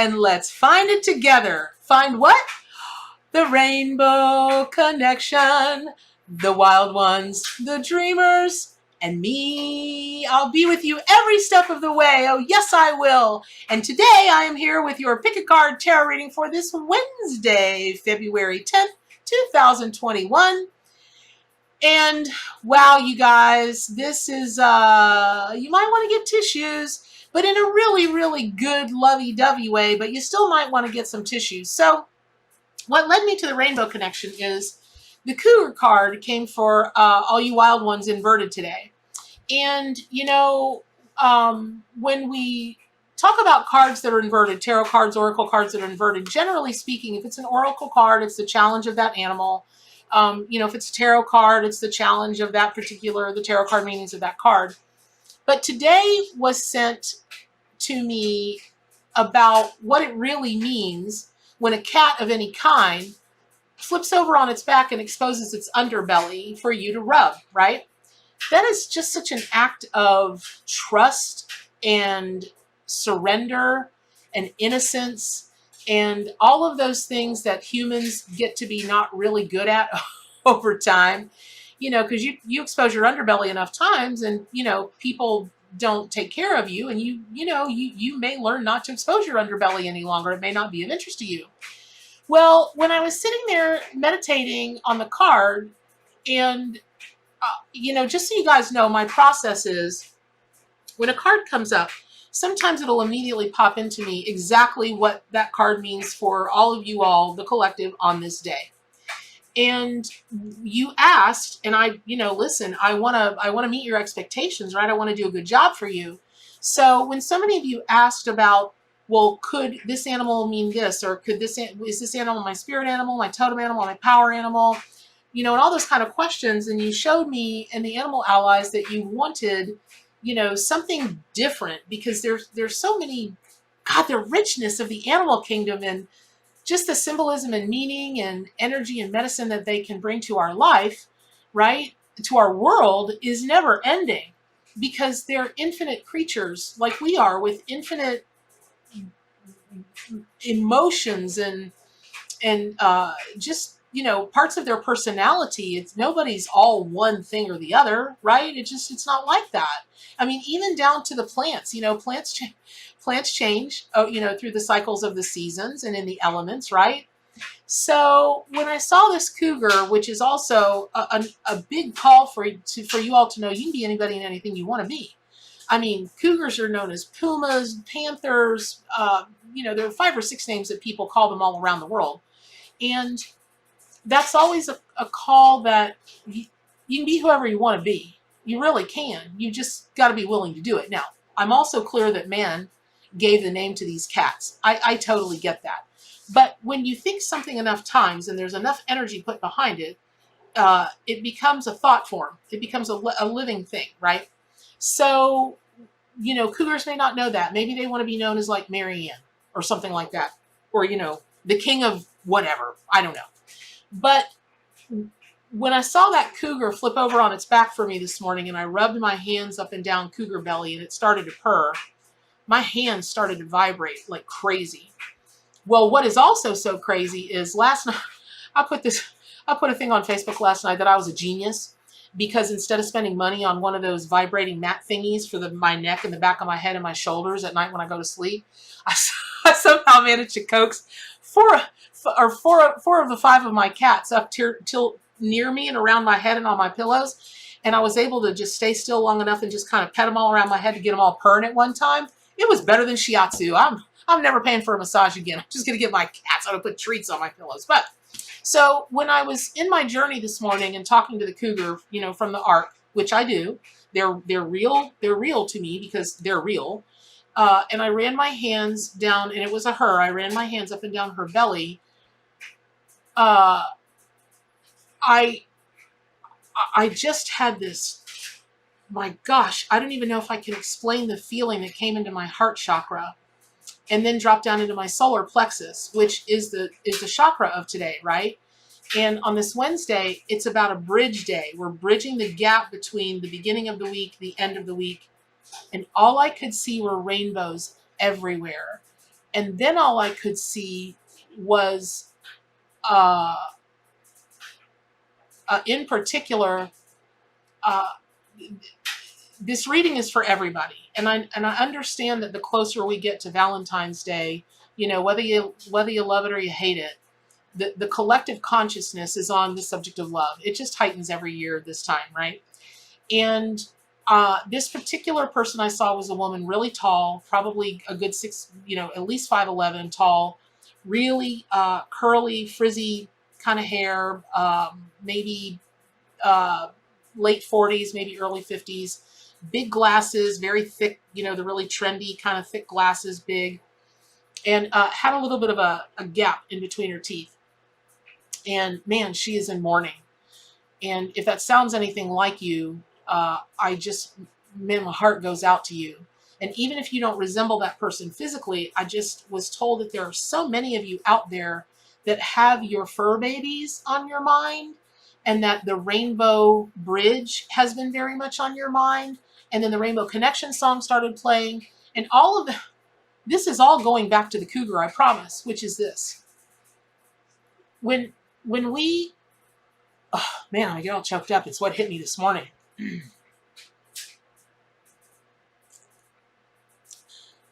and let's find it together. Find what? The rainbow connection, the wild ones, the dreamers, and me. I'll be with you every step of the way. Oh, yes, I will. And today I am here with your Pick a Card Tarot reading for this Wednesday, February 10th, 2021. And wow, you guys, this is, you might want to get tissues, but in a really, really good lovey-dovey way, but you still might want to get some tissues. So what led me to the rainbow connection is the Cougar card came for all you wild ones inverted today. And, you know, when we talk about cards that are inverted, tarot cards, oracle cards that are inverted, generally speaking, if it's an oracle card, it's the challenge of that animal. You know, if it's a tarot card, it's the challenge of that particular, the tarot card meanings of that card. But today was sent to me about what it really means when a cat of any kind flips over on its back and exposes its underbelly for you to rub, right? That is just such an act of trust and surrender and innocence and all of those things that humans get to be not really good at over time, you know, because you expose your underbelly enough times and, you know, people don't take care of you and you may learn not to expose your underbelly any longer. It may not be of interest to you. Well, when I was sitting there meditating on the card and, you know, just so you guys know, my process is when a card comes up, sometimes it'll immediately pop into me exactly what that card means for all of you all, the collective, on this day. And you asked, and I, you know, listen, I want to meet your expectations, right? I want to do a good job for you. So when so many of you asked about, well, could this animal mean this, or is this animal my spirit animal, my totem animal, my power animal, you know, and all those kind of questions. And you showed me in the animal allies that you wanted, you know, something different because there's so many, God, the richness of the animal kingdom and just the symbolism and meaning and energy and medicine that they can bring to our life, right? To our world is never ending because they're infinite creatures like we are with infinite emotions and just, you know, parts of their personality. It's nobody's all one thing or the other, right? It's not like that. I mean, even down to the plants, you know, plants change, you know, through the cycles of the seasons and in the elements, right? So when I saw this cougar, which is also a big call for you all to know you can be anybody and anything you want to be. I mean, cougars are known as pumas, panthers, you know, there are 5 or 6 names that people call them all around the world. And that's always a call that you can be whoever you want to be. You really can. You just got to be willing to do it. Now, I'm also clear that man gave the name to these cats. I totally get that. But when you think something enough times and there's enough energy put behind it, it becomes a thought form. It becomes a living thing, right? So, you know, cougars may not know that. Maybe they want to be known as like Marianne or something like that. Or, you know, the king of whatever. I don't know. But when I saw that cougar flip over on its back for me this morning and I rubbed my hands up and down cougar belly and it started to purr, my hands started to vibrate like crazy. Well, what is also so crazy is last night, I put a thing on Facebook last night that I was a genius because instead of spending money on one of those vibrating mat thingies for my neck and the back of my head and my shoulders at night when I go to sleep, I somehow managed to coax four of the 5 of my cats up till near me and around my head and on my pillows. And I was able to just stay still long enough and just kind of pet them all around my head to get them all purring at one time. It was better than shiatsu. I'm never paying for a massage again. I'm just going to get my cats. I'm going to put treats on my pillows. But so when I was in my journey this morning and talking to the cougar, you know, from the arc, which I do, they're real. They're real to me because they're real. And I ran my hands down, and it was a her. I ran my hands up and down her belly. I just had this, my gosh, I don't even know if I can explain the feeling that came into my heart chakra and then dropped down into my solar plexus, which is the chakra of today, right? And on this Wednesday, it's about a bridge day. We're bridging the gap between the beginning of the week, the end of the week, and all I could see were rainbows everywhere. And then all I could see was, uh, in particular, uh, this reading is for everybody. And I understand that the closer we get to Valentine's Day, you know, whether you love it or you hate it, the collective consciousness is on the subject of love. It just heightens every year this time, right? And this particular person I saw was a woman, really tall, probably a good at least 5'11" tall, really curly, frizzy kind of hair, maybe late 40s, maybe early 50s, big glasses, very thick, the really trendy kind of thick glasses, big, and had a little bit of a gap in between her teeth. And man, she is in mourning. And if that sounds anything like you, man, my heart goes out to you. And even if you don't resemble that person physically, I just was told that there are so many of you out there that have your fur babies on your mind, and that the Rainbow Bridge has been very much on your mind. And then the Rainbow Connection song started playing. And all of this is all going back to the Cougar, I promise, which is this. When we, oh man, I get all choked up. It's what hit me this morning.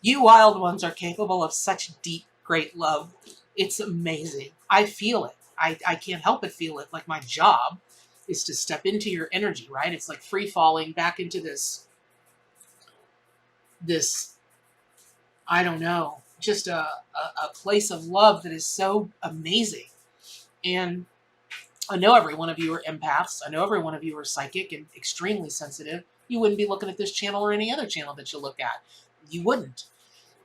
You wild ones are capable of such deep, great love. It's amazing. I feel it. I can't help but feel it. Like my job is to step into your energy, right? It's like free falling back into this, I don't know, just a place of love that is so amazing. And I know every one of you are empaths. I know every one of you are psychic and extremely sensitive. You wouldn't be looking at this channel or any other channel that you look at. You wouldn't.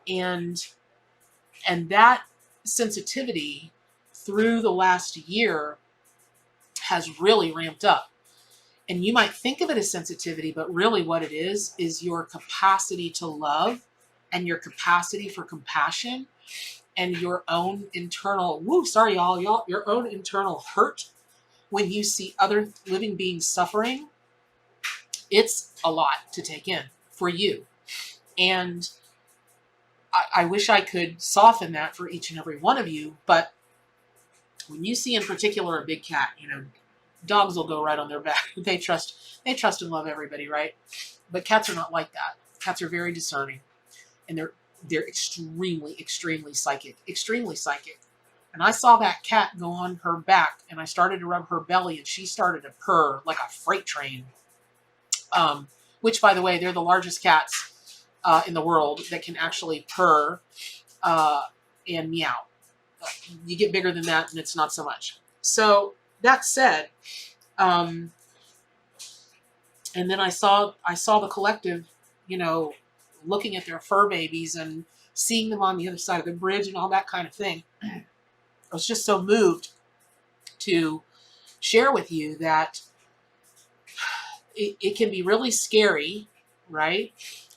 And that sensitivity through the last year has really ramped up. And you might think of it as sensitivity, but really what it is your capacity to love, and your capacity for compassion, and your own internal, your own internal hurt when you see other living beings suffering. It's a lot to take in for you. And I wish I could soften that for each and every one of you, but when you see in particular a big cat, dogs will go right on their back. They trust and love everybody, right? But cats are not like that. Cats are very discerning, and they're extremely, extremely psychic, extremely psychic. And I saw that cat go on her back, and I started to rub her belly, and she started to purr like a freight train. Which, by the way, they're the largest cats in the world that can actually purr and meow. You get bigger than that, and it's not so much. So that said, and then I saw the collective, looking at their fur babies and seeing them on the other side of the bridge and all that kind of thing. I was just so moved to share with you that it can be really scary, right?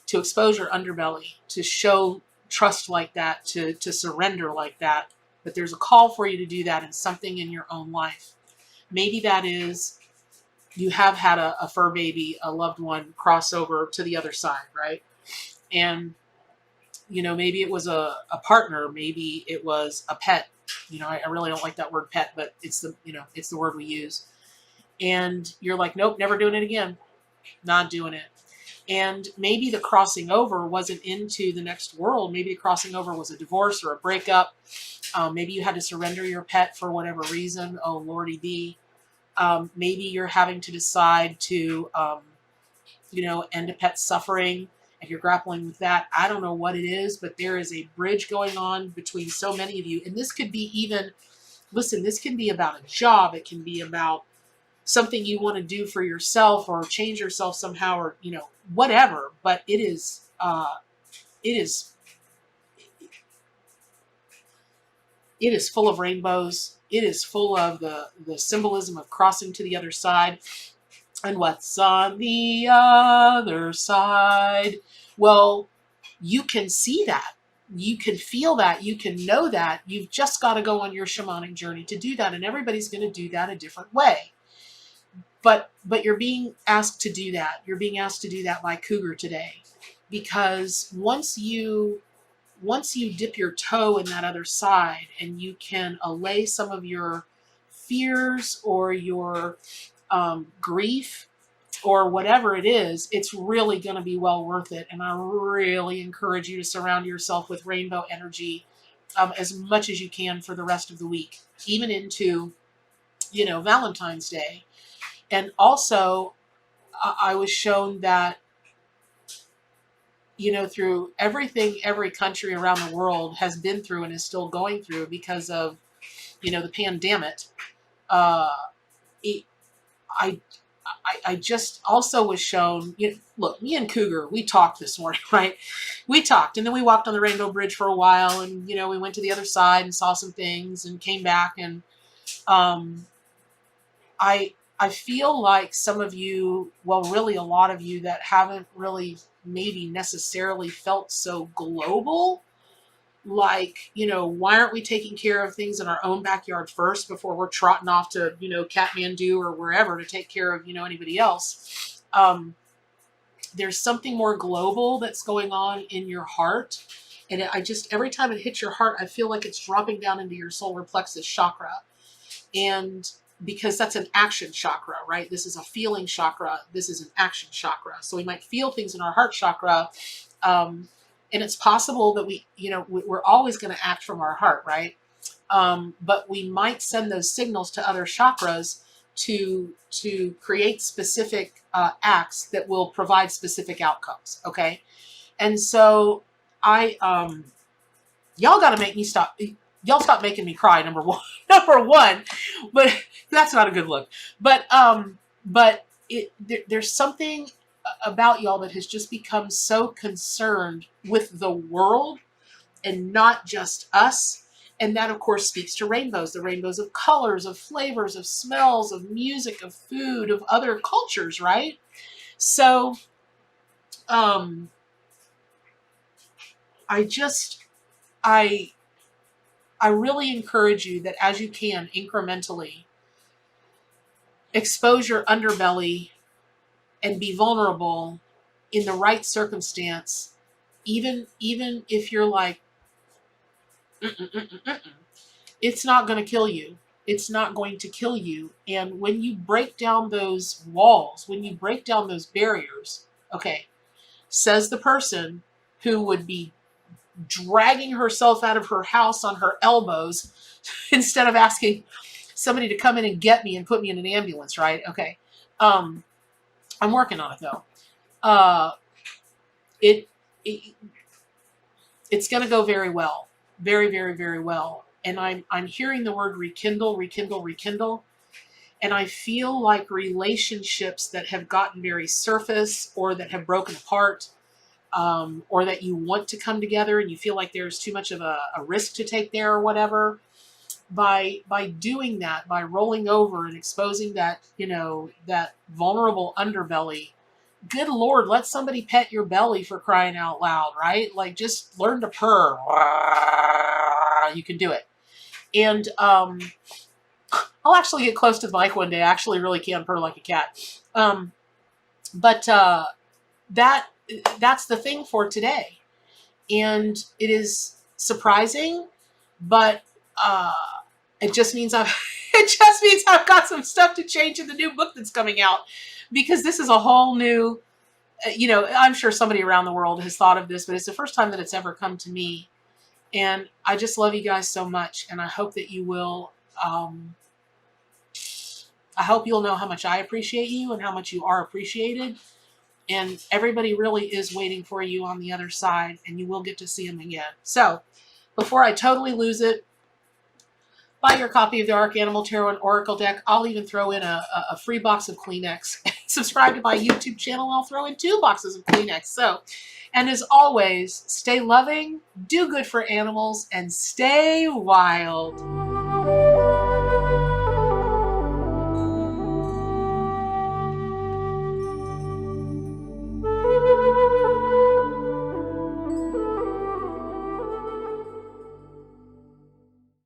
To expose your underbelly, to show trust like that, to surrender like that. But there's a call for you to do that in something in your own life. Maybe that is you have had a fur baby, a loved one, cross over to the other side, right? And, maybe it was a partner, maybe it was a pet. I really don't like that word pet, but it's the word we use. And you're like, nope, never doing it again. Not doing it. And maybe the crossing over wasn't into the next world. Maybe the crossing over was a divorce or a breakup. Maybe you had to surrender your pet for whatever reason. Oh, Lordy be. Maybe you're having to decide to, end a pet's suffering, and you're grappling with that. I don't know what it is, but there is a bridge going on between so many of you. And this could be this can be about a job. It can be about something you want to do for yourself or change yourself somehow, or, whatever. But it is full of rainbows. It is full of the symbolism of crossing to the other side. And what's on the other side? Well, you can see that. You can feel that. You can know that. You've just got to go on your shamanic journey to do that. And everybody's going to do that a different way. But you're being asked to do that. You're being asked to do that by Cougar today. Because once you once you dip your toe in that other side and you can allay some of your fears or your grief or whatever it is, it's really going to be well worth it. And I really encourage you to surround yourself with rainbow energy as much as you can for the rest of the week, even into, Valentine's Day. And also, I was shown that, through everything every country around the world has been through and is still going through because of, the pandemic. I just also was shown, look, me and Cougar, we talked this morning, right? We talked, and then we walked on the Rainbow Bridge for a while, and, we went to the other side and saw some things and came back. And I feel like some of you, well, really a lot of you that haven't really maybe necessarily felt so global, like, why aren't we taking care of things in our own backyard first before we're trotting off to, Kathmandu or wherever to take care of, anybody else? There's something more global that's going on in your heart. And every time it hits your heart, I feel like it's dropping down into your solar plexus chakra. And because that's an action chakra, right? This is a feeling chakra. This is an action chakra. So we might feel things in our heart chakra. And it's possible that we're always going to act from our heart, right? But we might send those signals to other chakras to create specific acts that will provide specific outcomes. Okay. And so y'all got to make me stop. Y'all stop making me cry. Number one, but that's not a good look. But there's something about y'all that has just become so concerned with the world and not just us. And that, of course, speaks to rainbows, the rainbows of colors, of flavors, of smells, of music, of food, of other cultures, right? So I really encourage you that as you can, incrementally, expose your underbelly and be vulnerable in the right circumstance, even if you're like, it's not going to kill you. It's not going to kill you. And when you break down those walls, when you break down those barriers, okay, says the person who would be dragging herself out of her house on her elbows instead of asking somebody to come in and get me and put me in an ambulance, right? Okay. I'm working on it though. It's going to go very well. Very, very, very well. And I'm hearing the word rekindle, rekindle, rekindle. And I feel like relationships that have gotten very surface or that have broken apart, or that you want to come together and you feel like there's too much of a risk to take there or whatever, by doing that, by rolling over and exposing that, that vulnerable underbelly, good Lord, let somebody pet your belly, for crying out loud, right? Like, just learn to purr. You can do it. And I'll actually get close to the mic one day. I actually really can purr like a cat. But that's the thing for today. And it is surprising, but it just means I've got some stuff to change in the new book that's coming out, because this is a whole new, I'm sure somebody around the world has thought of this, but it's the first time that it's ever come to me. And I just love you guys so much. And I hope that you will, I hope you'll know how much I appreciate you and how much you are appreciated. And everybody really is waiting for you on the other side, and you will get to see them again. So before I totally lose it, buy your copy of the Arc Animal Tarot and Oracle deck. I'll even throw in a free box of Kleenex. Subscribe to my YouTube channel. I'll throw in 2 boxes of Kleenex. So, and as always, stay loving, do good for animals, and stay wild.